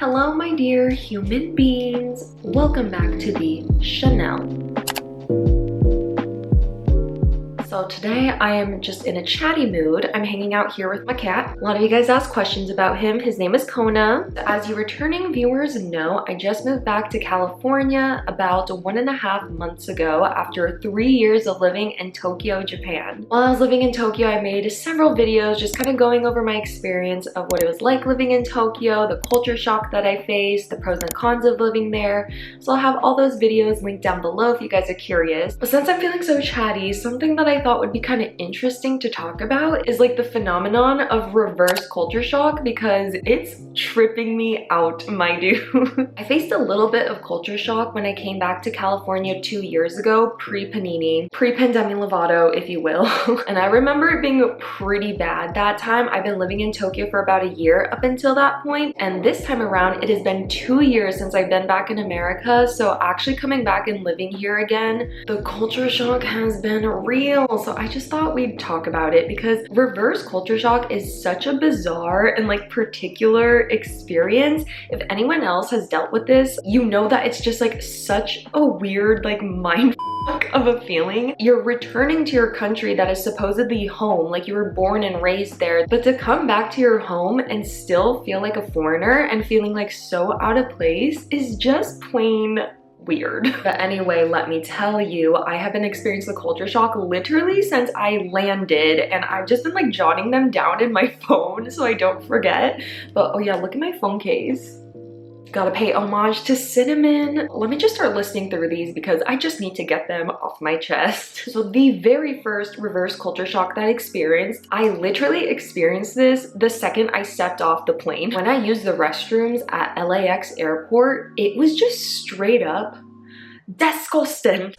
Hello, my dear human beings. Welcome back to the Chanel. So today I am just in a chatty mood. I'm hanging out here with my cat. A lot of you guys asked questions about him. His name is Kona. As you returning viewers know, I just moved back to California about 1.5 months ago after 3 years of living in Tokyo, Japan. While I was living in Tokyo, I made several videos just kind of going over my experience of what it was like living in Tokyo, the culture shock that I faced, the pros and cons of living there. So I'll have all those videos linked down below if you guys are curious. But since I'm feeling so chatty, something that I thought would be kind of interesting to talk about is like the phenomenon of reverse culture shock, because it's tripping me out, my dude. I faced a little bit of culture shock when I came back to California 2 years ago, pre-panini, pre-pandemic Lovato, if you will. And I remember it being pretty bad that time. I've been living in Tokyo for about a year up until that point, and this time around it has been 2 years since I've been back in America. So actually coming back and living here again, the culture shock has been real. So I just thought we'd talk about it because reverse culture shock is such a bizarre and like particular experience. If anyone else has dealt with this, you know that it's just like such a weird like mind of a feeling. You're returning to your country that is supposedly home, like you were born and raised there, but to come back to your home and still feel like a foreigner and feeling like so out of place is just plain weird. But anyway, let me tell you, I have been experiencing the culture shock literally since I landed, and I've just been like jotting them down in my phone so I don't forget. But oh yeah, look at my phone case. Gotta pay homage to Cinnamon. Let me just start listing through these because I just need to get them off my chest. So the very first reverse culture shock that I experienced, I literally experienced this the second I stepped off the plane. When I used the restrooms at LAX airport, it was just straight up disgusting.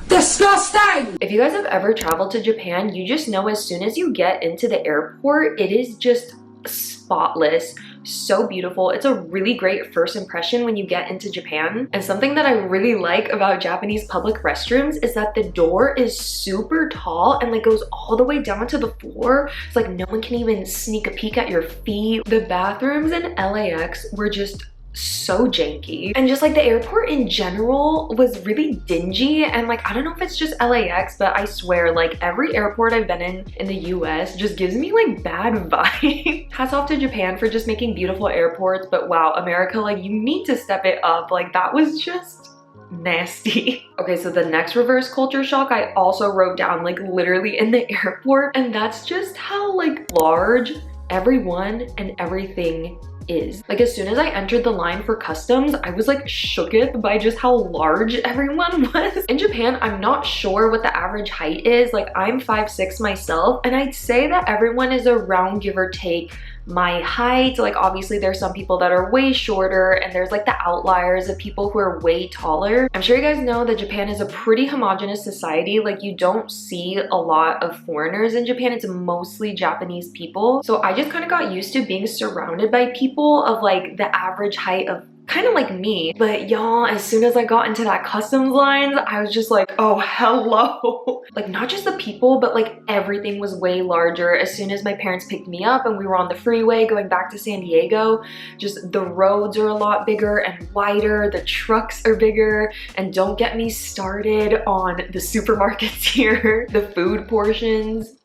Disgusting! If you guys have ever traveled to Japan, you just know as soon as you get into the airport, it is just spotless, so beautiful. It's a really great first impression when you get into Japan. And something that I really like about Japanese public restrooms is that the door is super tall and like goes all the way down to the floor. It's like no one can even sneak a peek at your feet. The bathrooms in LAX were just so janky, and just like the airport in general was really dingy. And like I don't know if it's just LAX, but I swear like every airport I've been in the US just gives me like bad vibes. Hats off to Japan for just making beautiful airports, but wow, America, like you need to step it up. Like that was just nasty. Okay, so the next reverse culture shock I also wrote down like literally in the airport, and that's just how like large everyone and everything is. Like as soon as I entered the line for customs, I was like shooketh by just how large everyone was. In Japan, I'm not sure what the average height is. Like I'm 5'6" myself, and I'd say that everyone is around, give or take, my height. Like obviously there's some people that are way shorter, and there's like the outliers of people who are way taller. I'm sure you guys know that Japan is a pretty homogenous society. Like you don't see a lot of foreigners in Japan. It's mostly Japanese people. So I just kind of got used to being surrounded by people of like the average height of kind of like me. But y'all, as soon as I got into that customs lines, I was just like, oh hello. Like not just the people, but like everything was way larger. As soon as my parents picked me up and we were on the freeway going back to San Diego, just the roads are a lot bigger and wider, the trucks are bigger, and don't get me started on the supermarkets here. The food portions.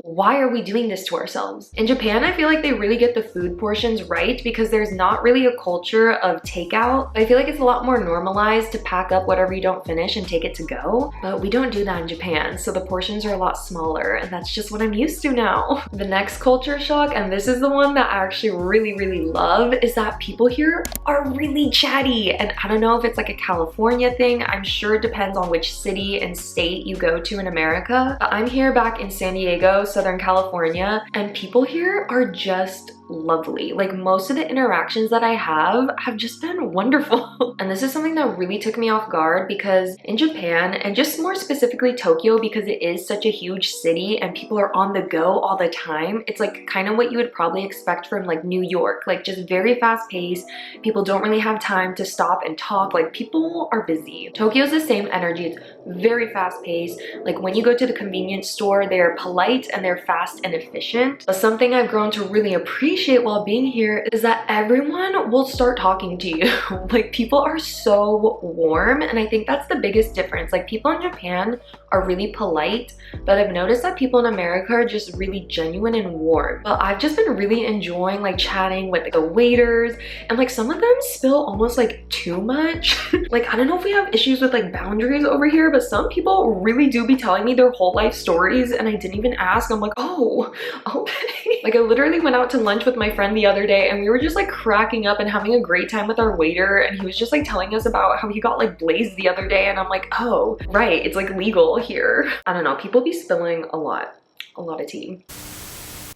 Why are we doing this to ourselves? In Japan, I feel like they really get the food portions right because there's not really a culture of takeout. I feel like it's a lot more normalized to pack up whatever you don't finish and take it to go, but we don't do that in Japan, so the portions are a lot smaller, and that's just what I'm used to now. The next culture shock, and this is the one that I actually really love, is that people here are really chatty. And I don't know if it's like a California thing. I'm sure it depends on which city and state you go to in America. But I'm here back in San Diego, Southern California, and people here are just lovely. Like most of the interactions that I have just been wonderful. And this is something that really took me off guard because in Japan, and just more specifically Tokyo, because it is such a huge city and people are on the go all the time, it's like kind of what you would probably expect from like New York, like just very fast paced. People don't really have time to stop and talk. Like people are busy. Tokyo's the same energy. It's very fast paced. Like when you go to the convenience store, they're polite and they're fast and efficient. But something I've grown to really appreciate appreciate while being here is that everyone will start talking to you. Like, people are so warm, and I think that's the biggest difference. Like, people in Japan are really polite, but I've noticed that people in America are just really genuine and warm. But I've just been really enjoying like chatting with the waiters, and like some of them spill almost like too much. Like, I don't know if we have issues with like boundaries over here, but some people really do be telling me their whole life stories and I didn't even ask. I'm like, oh, okay. Like, I literally went out to lunch with my friend the other day and we were just like cracking up and having a great time with our waiter, and he was just like telling us about how he got like blazed the other day, and I'm like, oh, right, it's like legal here. I don't know, people be spilling a lot of tea.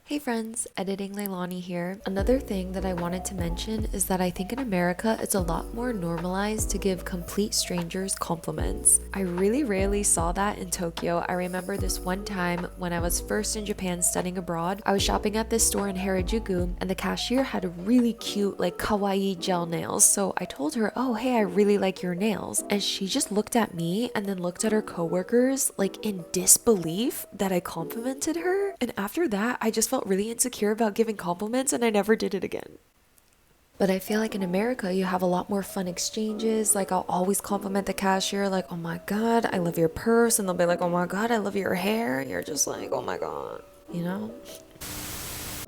Hey friends, Editing Leilani here. Another thing that I wanted to mention is that I think in America it's a lot more normalized to give complete strangers compliments. I really rarely saw that in Tokyo. I remember this one time when I was first in Japan studying abroad. I was shopping at this store in Harajuku and the cashier had really cute like kawaii gel nails. So I told her, oh hey, I really like your nails. And she just looked at me and then looked at her coworkers like in disbelief that I complimented her. And after that, I just felt really insecure about giving compliments and I never did it again. But I feel like in America, you have a lot more fun exchanges. Like, I'll always compliment the cashier, like, oh my God, I love your purse. And they'll be like, oh my God, I love your hair. And you're just like, oh my God, you know?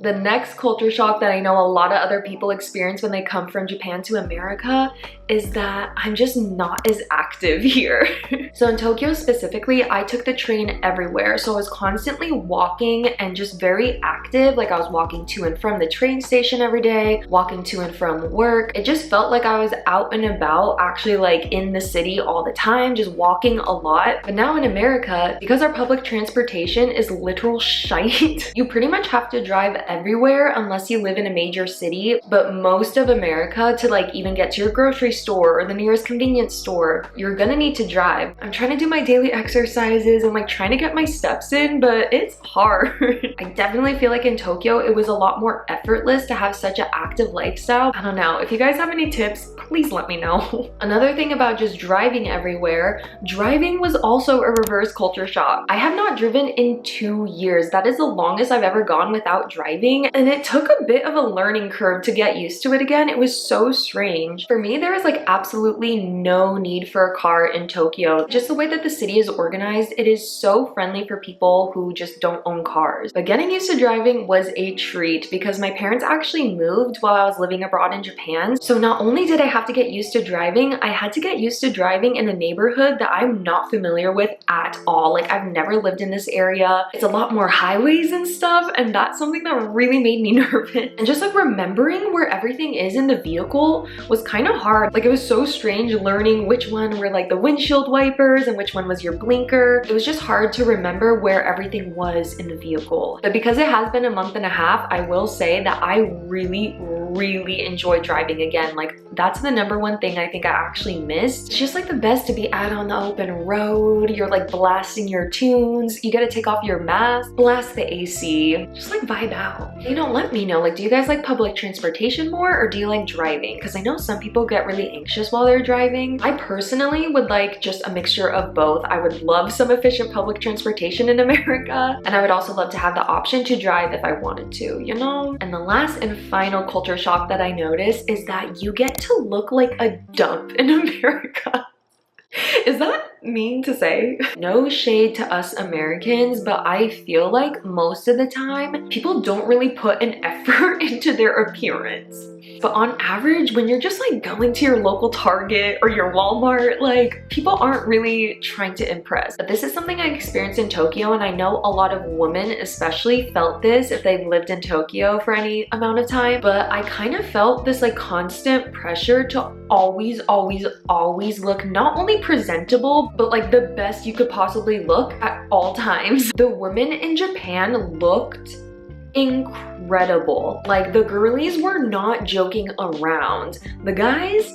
The next culture shock that I know a lot of other people experience when they come from Japan to America is that I'm just not as active here. So in Tokyo specifically, I took the train everywhere. So I was constantly walking and just very active. Like, I was walking to and from the train station every day, walking to and from work. It just felt like I was out and about, actually like in the city all the time, just walking a lot. But now in America, because our public transportation is literal shite, you pretty much have to drive everywhere unless you live in a major city. But most of America, to like even get to your grocery store or the nearest convenience store, you're gonna need to drive. I'm trying to do my daily exercises and like trying to get my steps in, but it's hard. I definitely feel like in Tokyo it was a lot more effortless to have such an active lifestyle. I don't know, if you guys have any tips, please let me know. Another thing about just driving everywhere, driving was also a reverse culture shock. I have not driven in 2 years. That is the longest I've ever gone without driving, and it took a bit of a learning curve to get used to it again. It was so strange. For me, there was like absolutely no need for a car in Tokyo. Just the way that the city is organized, it is so friendly for people who just don't own cars. But getting used to driving was a treat because my parents actually moved while I was living abroad in Japan. So not only did I have to get used to driving, I had to get used to driving in a neighborhood that I'm not familiar with at all. Like, I've never lived in this area. It's a lot more highways and stuff, and that's something that really made me nervous. And just like remembering where everything is in the vehicle was kind of hard. Like, it was so strange learning which one were like the windshield wipers and which one was your blinker. It was just hard to remember where everything was in the vehicle. But because it has been a month and a half, I will say that I really enjoy driving again. Like, that's the number one thing I think I actually missed. It's just like the best to be out on the open road. You're like blasting your tunes. You gotta take off your mask, blast the AC, just like vibe out. You know, let me know, like, do you guys like public transportation more or do you like driving? Because I know some people get really anxious while they're driving. I personally would like just a mixture of both. I would love some efficient public transportation in America, and I would also love to have the option to drive if I wanted to, you know? And the last and final culture shock that I noticed is that you get to look like a dump in America. Is that mean to say? No shade to us Americans, but I feel like most of the time people don't really put an effort into their appearance. But on average, when you're just like going to your local Target or your Walmart, like, people aren't really trying to impress. But this is something I experienced in Tokyo, and I know a lot of women especially felt this if they've lived in Tokyo for any amount of time. But I kind of felt this like constant pressure to always look not only presentable, but like the best you could possibly look at all times. The women in Japan looked incredible. Like, the girlies were not joking around. The guys,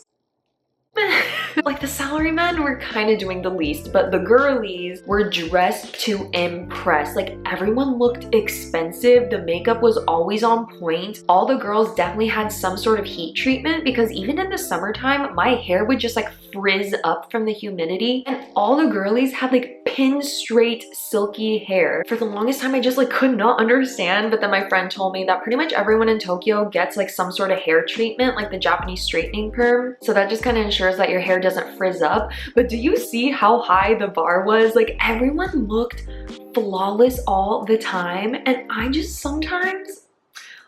Like the salarymen were kind of doing the least, but the girlies were dressed to impress. Like everyone looked expensive. The makeup was always on point. All the girls definitely had some sort of heat treatment because even in the summertime, my hair would just like frizz up from the humidity. And all the girlies had like pin straight silky hair. For the longest time, I just like could not understand. But then my friend told me that pretty much everyone in Tokyo gets like some sort of hair treatment, like the Japanese straightening perm. So that just kind of ensures that your hair doesn't frizz up. But do you see how high the bar was? Like everyone looked flawless all the time. And I just sometimes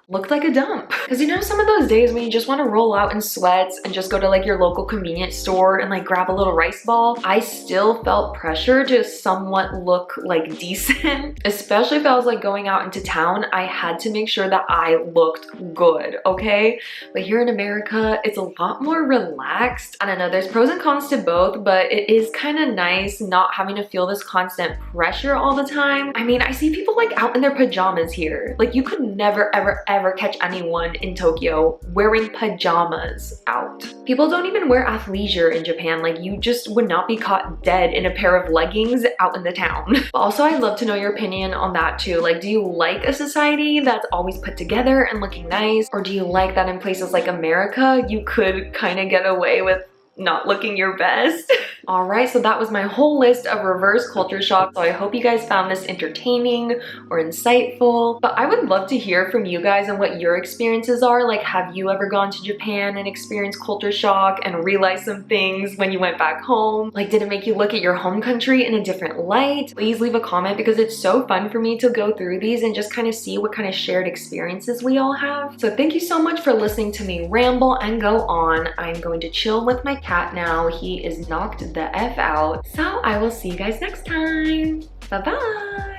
looked like a dump. Because you know some of those days when you just want to roll out in sweats and just go to like your local convenience store and like grab a little rice ball, I still felt pressure to somewhat look like decent. Especially if I was like going out into town, I had to make sure that I looked good, okay? But here in America, it's a lot more relaxed. I don't know, there's pros and cons to both, but it is kind of nice not having to feel this constant pressure all the time. I mean, I see people like out in their pajamas here. Like you could never, ever catch anyone in Tokyo wearing pajamas out. People don't even wear athleisure in Japan. Like you just would not be caught dead in a pair of leggings out in the town. But also I'd love to know your opinion on that too. Like do you like a society that's always put together and looking nice? Or do you like that in places like America, you could kind of get away with not looking your best? All right, so that was my whole list of reverse culture shocks. So I hope you guys found this entertaining or insightful. But I would love to hear from you guys and what your experiences are. Like, have you ever gone to Japan and experienced culture shock and realized some things when you went back home? Like, did it make you look at your home country in a different light? Please leave a comment because it's so fun for me to go through these and just kind of see what kind of shared experiences we all have. So thank you so much for listening to me ramble and go on. I'm going to chill with my cat now. He is knocked the F out. So I will see you guys next time. Bye bye.